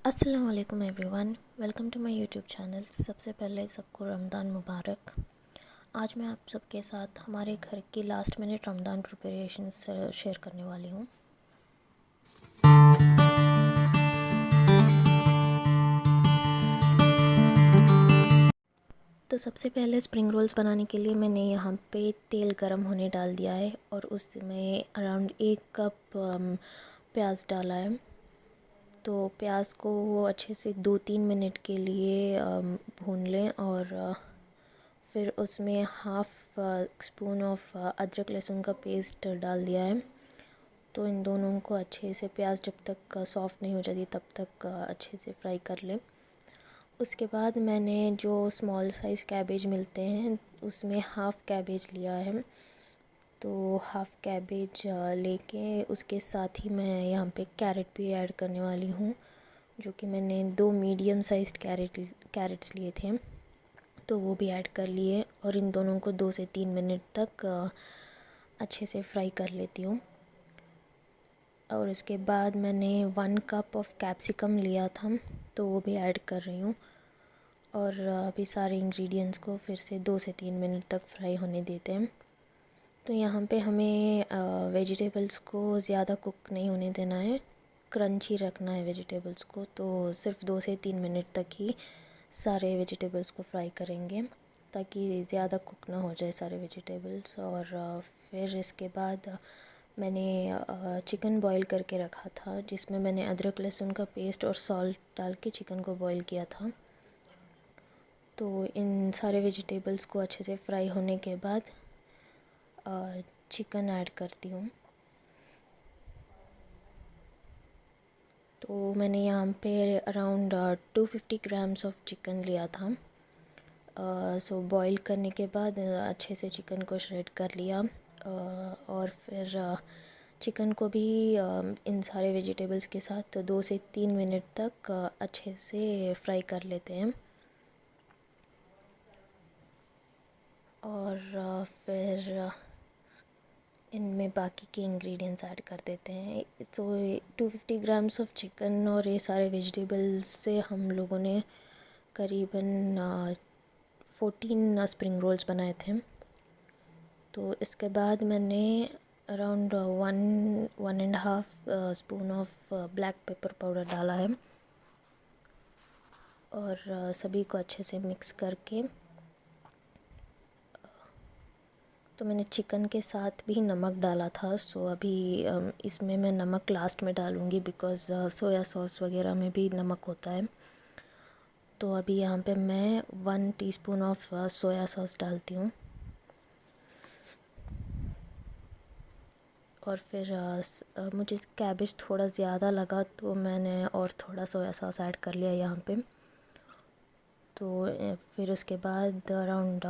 अस्सलाम वालेकुम everyone, welcome to my YouTube channel. सबसे पहले सबको रमज़ान मुबारक। आज मैं आप सबके साथ हमारे घर की last minute Ramzan preparation share करने वाली हूँ। तो सबसे पहले स्प्रिंग रोल्स बनाने के लिए मैंने यहाँ पे तेल गरम होने डाल दिया है और उसमें अराउंड 1 कप प्याज डाला है। तो प्याज को अच्छे से 2-3 मिनट के लिए भून लें और फिर उसमें हाफ़ स्पून ऑफ अदरक लहसुन का पेस्ट डाल दिया है। तो इन दोनों को अच्छे से प्याज जब तक सॉफ़्ट नहीं हो जाती तब तक अच्छे से फ्राई कर लें। उसके बाद मैंने जो स्मॉल साइज़ कैबेज मिलते हैं उसमें हाफ़ कैबेज लिया है। तो हाफ़ कैबेज लेके उसके साथ ही मैं यहाँ पे कैरेट भी ऐड करने वाली हूँ, जो कि मैंने 2 मीडियम साइज़ कैरेट्स लिए थे, तो वो भी ऐड कर लिए और इन दोनों को 2 से 3 मिनट तक अच्छे से फ्राई कर लेती हूँ। और इसके बाद मैंने 1 कप ऑफ कैप्सिकम लिया था, तो वो भी ऐड कर रही हूँ और अभी सारे इंग्रेडिएंट्स को फिर से 2 से 3 मिनट तक फ्राई होने देते हैं। तो यहाँ पे हमें वेजिटेबल्स को ज़्यादा कुक नहीं होने देना है, क्रंची रखना है वेजिटेबल्स को। तो सिर्फ 2 से 3 मिनट तक ही सारे वेजिटेबल्स को फ्राई करेंगे ताकि ज़्यादा कुक ना हो जाए सारे वेजिटेबल्स। और फिर इसके बाद मैंने चिकन बॉईल करके रखा था, जिसमें मैंने अदरक लहसुन का पेस्ट और सॉल्ट डाल के चिकन को बॉईल किया था। तो इन सारे वेजिटेबल्स को अच्छे से फ्राई होने के बाद चिकन ऐड करती हूँ। तो मैंने यहाँ पे अराउंड 250 ग्राम्स ऑफ चिकन लिया था। सो बॉईल करने के बाद अच्छे से चिकन को श्रेड कर लिया और फिर चिकन को भी इन सारे वेजिटेबल्स के साथ 2 से 3 मिनट तक अच्छे से फ्राई कर लेते हैं। और फिर इनमें बाकी के इंग्रेडिएंट्स ऐड कर देते हैं। तो 250 ग्राम्स ऑफ चिकन और ये सारे वेजिटेबल्स से हम लोगों ने करीबन 14 स्प्रिंग रोल्स बनाए थे। तो इसके बाद मैंने around 1.5 spoon of black pepper powder डाला है और सभी को अच्छे से मिक्स करके, तो मैंने चिकन के साथ भी नमक डाला था। सो अभी इसमें मैं नमक लास्ट में डालूँगी बिकॉज़ सोया सॉस वगैरह में भी नमक होता है। तो अभी यहाँ पे मैं 1 टीस्पून ऑफ सोया सॉस डालती हूँ और फिर मुझे कैबेज थोड़ा ज़्यादा लगा तो मैंने और थोड़ा सोया सॉस ऐड कर लिया यहाँ पे। तो फिर उसके बाद अराउंड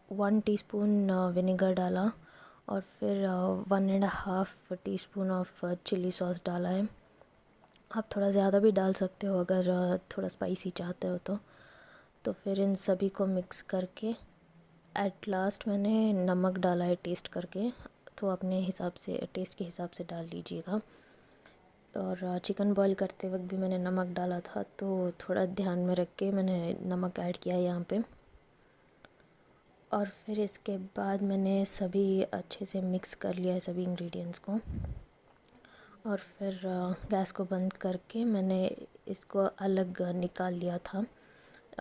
1 टीस्पून विनेगर डाला और फिर 1.5 टीस्पून ऑफ चिली सॉस डाला है। आप थोड़ा ज़्यादा भी डाल सकते हो अगर थोड़ा स्पाइसी चाहते हो तो फिर इन सभी को मिक्स करके एट लास्ट मैंने नमक डाला है टेस्ट करके, तो अपने हिसाब से टेस्ट के हिसाब से डाल लीजिएगा। और चिकन बॉईल करते वक्त भी मैंने नमक डाला था, तो थोड़ा ध्यान में रख के मैंने नमक ऐड किया है यहाँ पे। और फिर इसके बाद मैंने सभी अच्छे से मिक्स कर लिया है सभी इंग्रेडिएंट्स को और फिर गैस को बंद करके मैंने इसको अलग निकाल लिया था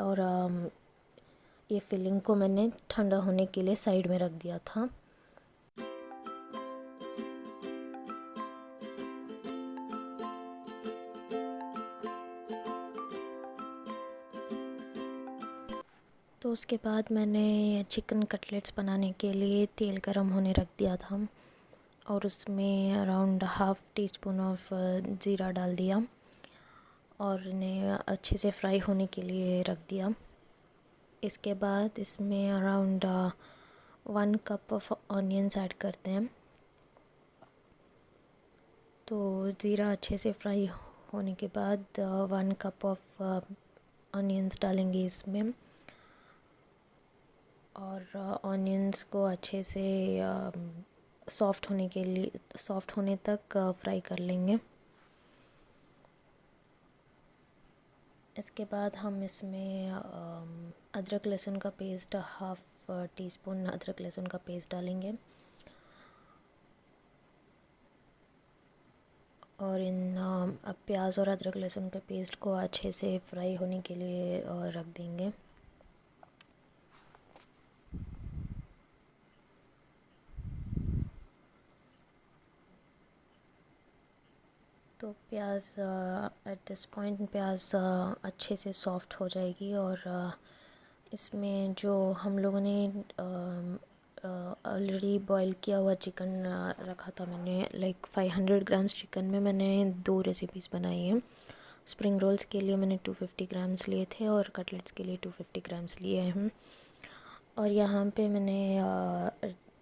और ये फिलिंग को मैंने ठंडा होने के लिए साइड में रख दिया था। तो उसके बाद मैंने चिकन कटलेट्स बनाने के लिए तेल गरम होने रख दिया था और उसमें अराउंड 1/2 टीस्पून ऑफ ज़ीरा डाल दिया और इन्हें अच्छे से फ्राई होने के लिए रख दिया। इसके बाद इसमें around 1 cup of onions add करते हैं। तो ज़ीरा अच्छे से फ्राई होने के बाद 1 कप ऑफ ऑनियंस डालेंगे इसमें और ऑनियंस को अच्छे से सॉफ़्ट होने तक फ्राई कर लेंगे। इसके बाद हम इसमें अदरक लहसुन का पेस्ट, हाफ़ टी स्पून अदरक लहसुन का पेस्ट डालेंगे और इन प्याज और अदरक लहसुन के पेस्ट को अच्छे से फ्राई होने के लिए रख देंगे। तो प्याज एट दिस पॉइंट प्याज अच्छे से सॉफ्ट हो जाएगी और इसमें जो हम लोगों ने ऑलरेडी बॉईल किया हुआ चिकन रखा था मैंने, लाइक 500 ग्राम्स चिकन में मैंने 2 रेसिपीज़ बनाई हैं। स्प्रिंग रोल्स के लिए मैंने 250 ग्राम्स लिए थे और कटलेट्स के लिए 250 ग्राम्स लिए हैं। और यहाँ पे मैंने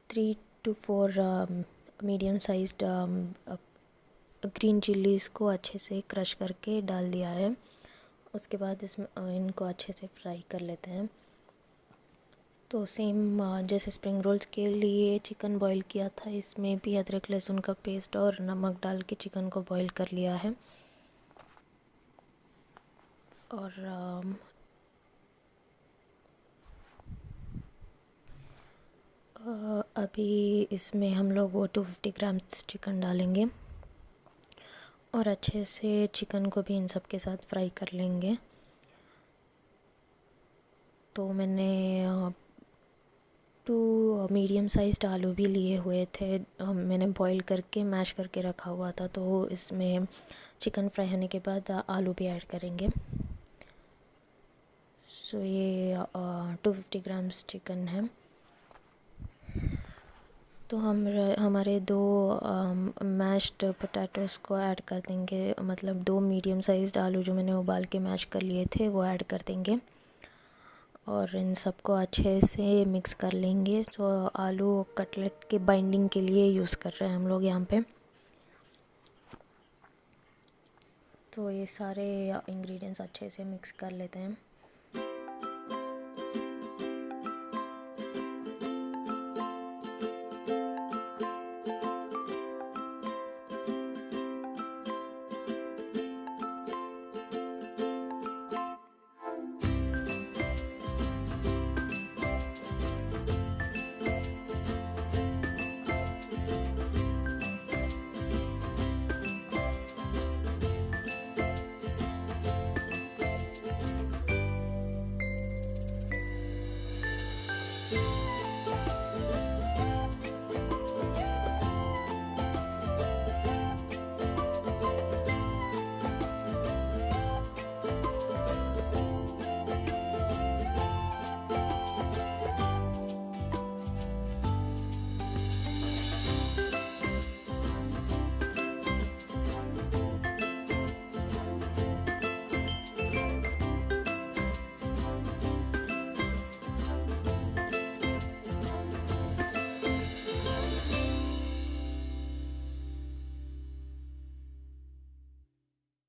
3 to 4 मीडियम साइज्ड ग्रीन चिल्लीज़ को अच्छे से क्रश करके डाल दिया है। उसके बाद इसमें इनको अच्छे से फ्राई कर लेते हैं। तो सेम जैसे स्प्रिंग रोल्स के लिए चिकन बॉईल किया था, इसमें भी अदरक लहसुन का पेस्ट और नमक डाल के चिकन को बॉईल कर लिया है। और अभी इसमें हम लोग वो 250 ग्राम्स चिकन डालेंगे और अच्छे से चिकन को भी इन सब के साथ फ्राई कर लेंगे। तो मैंने 2 मीडियम साइज्ड आलू भी लिए हुए थे, मैंने बॉईल करके मैश करके रखा हुआ था। तो इसमें चिकन फ्राई होने के बाद आलू भी ऐड करेंगे। सो ये 250 ग्राम्स चिकन है। तो हमारे 2 मैश्ड पोटैटोज़ को ऐड कर देंगे, मतलब 2 मीडियम साइज्ड आलू जो मैंने उबाल के मैश कर लिए थे वो ऐड कर देंगे और इन सबको अच्छे से मिक्स कर लेंगे। तो आलू कटलेट के बाइंडिंग के लिए यूज़ कर रहे हैं हम लोग यहाँ पे। तो ये सारे इंग्रेडिएंट्स अच्छे से मिक्स कर लेते हैं।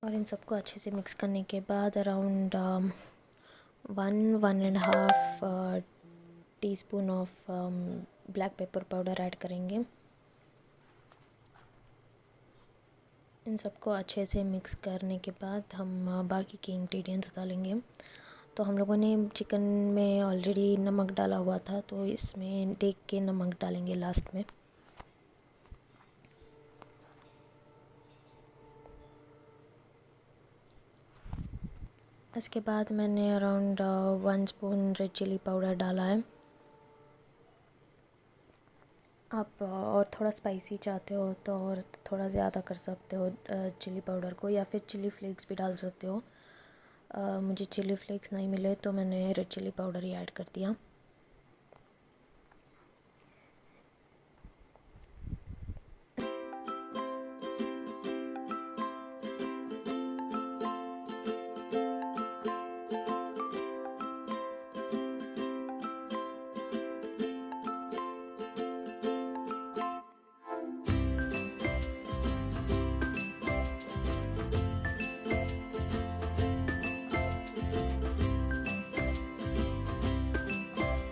और इन सबको अच्छे से मिक्स करने के बाद around 1.5 teaspoon of black pepper powder add करेंगे। इन सबको अच्छे से मिक्स करने के बाद हम बाकी के इंग्रेडिएंट्स डालेंगे। तो हम लोगों ने चिकन में ऑलरेडी नमक डाला हुआ था, तो इसमें देख के नमक डालेंगे लास्ट में। इसके बाद मैंने around 1 spoon red chilli powder डाला है। आप और थोड़ा स्पाइसी चाहते हो तो और थोड़ा ज़्यादा कर सकते हो चिली पाउडर को, या फिर चिली फ्लेक्स भी डाल सकते हो। मुझे चिली फ्लेक्स नहीं मिले तो मैंने रेड चिली पाउडर ही ऐड कर दिया।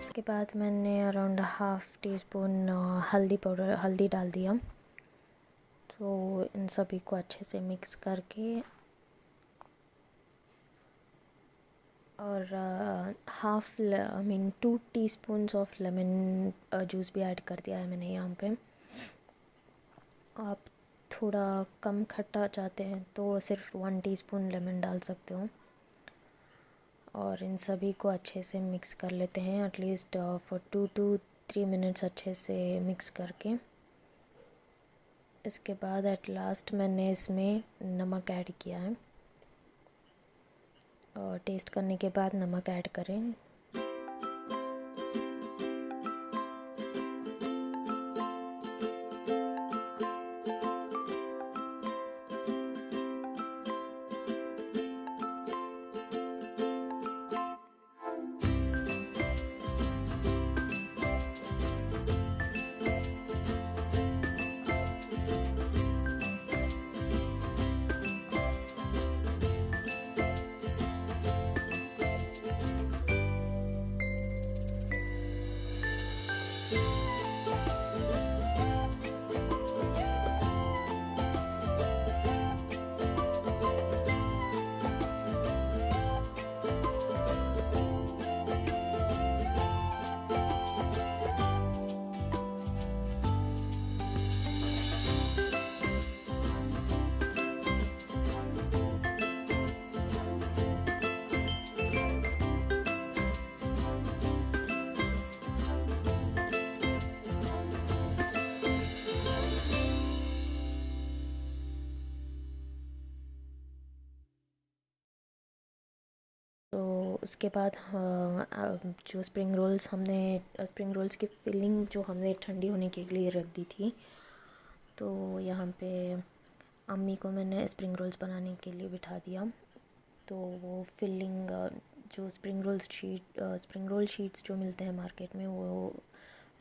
उसके बाद मैंने अराउंड हाफ़ टी स्पून हल्दी डाल दिया। तो इन सभी को अच्छे से मिक्स करके और half I mean 2 teaspoons of lemon juice भी ऐड कर दिया है मैंने यहाँ पे। आप थोड़ा कम खट्टा चाहते हैं तो सिर्फ 1 टीस्पून लेमन डाल सकते हो। और इन सभी को अच्छे से मिक्स कर लेते हैं, एटलीस्ट फॉर 2 to 3 मिनट्स अच्छे से मिक्स करके। इसके बाद एट लास्ट मैंने इसमें नमक ऐड किया है, और टेस्ट करने के बाद नमक ऐड करें। तो उसके बाद जो स्प्रिंग रोल्स की फिलिंग जो हमने ठंडी होने के लिए रख दी थी, तो यहाँ पे अम्मी को मैंने स्प्रिंग रोल्स बनाने के लिए बिठा दिया। तो वो फिलिंग जो स्प्रिंग रोल शीट्स जो मिलते हैं मार्केट में, वो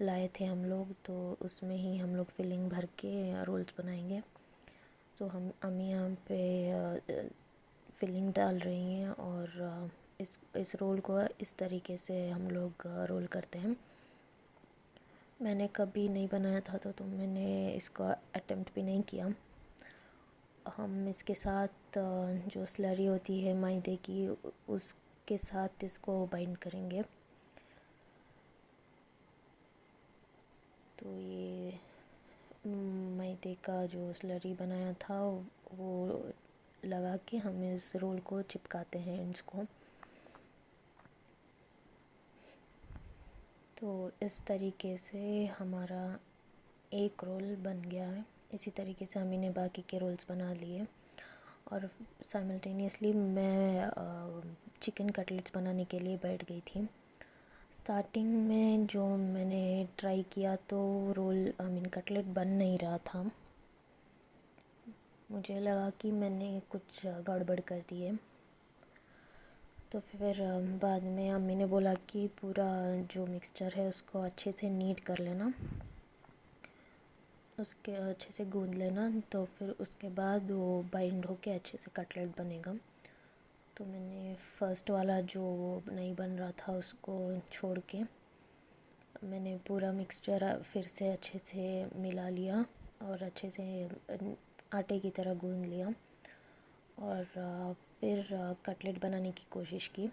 लाए थे हम लोग। तो उसमें ही हम लोग फिलिंग भर के रोल्स बनाएंगे। तो अम्मी यहाँ पे फिलिंग डाल रही हैं, और इस रोल को इस तरीके से हम लोग रोल करते हैं। मैंने कभी नहीं बनाया था तो मैंने इसको अटेम्प्ट भी नहीं किया। हम इसके साथ जो स्लरी होती है मैदे की, उसके साथ इसको बाइंड करेंगे। तो ये मैदे का जो स्लरी बनाया था वो लगा के हम इस रोल को चिपकाते हैं एंड्स को। तो इस तरीके से हमारा एक रोल बन गया है। इसी तरीके से हमने ने बाकी के रोल्स बना लिए। और साइमल्टेनियसली मैं चिकन कटलेट्स बनाने के लिए बैठ गई थी। स्टार्टिंग में जो मैंने ट्राई किया तो कटलेट बन नहीं रहा था। मुझे लगा कि मैंने कुछ गड़बड़ कर दी है। तो फिर बाद में अम्मी ने बोला कि पूरा जो मिक्सचर है उसको अच्छे से नीड कर लेना, उसके अच्छे से गूंद लेना, तो फिर उसके बाद वो बाइंड होके अच्छे से कटलेट बनेगा। तो मैंने फ़र्स्ट वाला जो नहीं बन रहा था उसको छोड़ के मैंने पूरा मिक्सचर फिर से अच्छे से मिला लिया और अच्छे से आटे की तरह गूंद लिया, और फिर कटलेट बनाने की कोशिश की।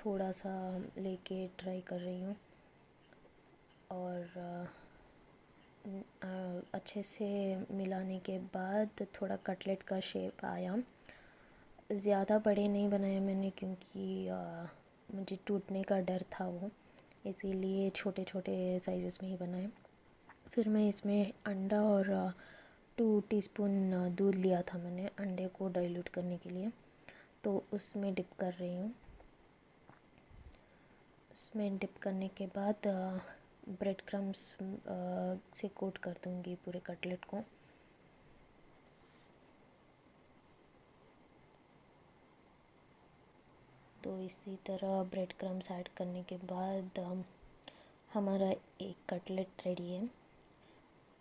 थोड़ा सा लेके ट्राई कर रही हूँ। और अच्छे से मिलाने के बाद थोड़ा कटलेट का शेप आया। ज़्यादा बड़े नहीं बनाए मैंने, क्योंकि मुझे टूटने का डर था वो, इसीलिए छोटे छोटे साइज़ेस में ही बनाए। फिर मैं इसमें अंडा और 2 टीस्पून दूध लिया था मैंने अंडे को डाइल्यूट करने के लिए, तो उसमें डिप कर रही हूँ। उसमें डिप करने के बाद ब्रेड क्रम्स से कोट कर दूँगी पूरे कटलेट को। तो इसी तरह ब्रेड क्रम्स ऐड करने के बाद हमारा एक कटलेट रेडी है।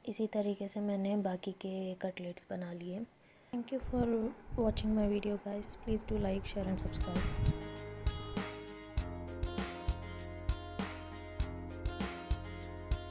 इसी तरीके से मैंने बाकी के कटलेट्स बना लिए। Thank you for watching my video guys. Please do like, share and subscribe.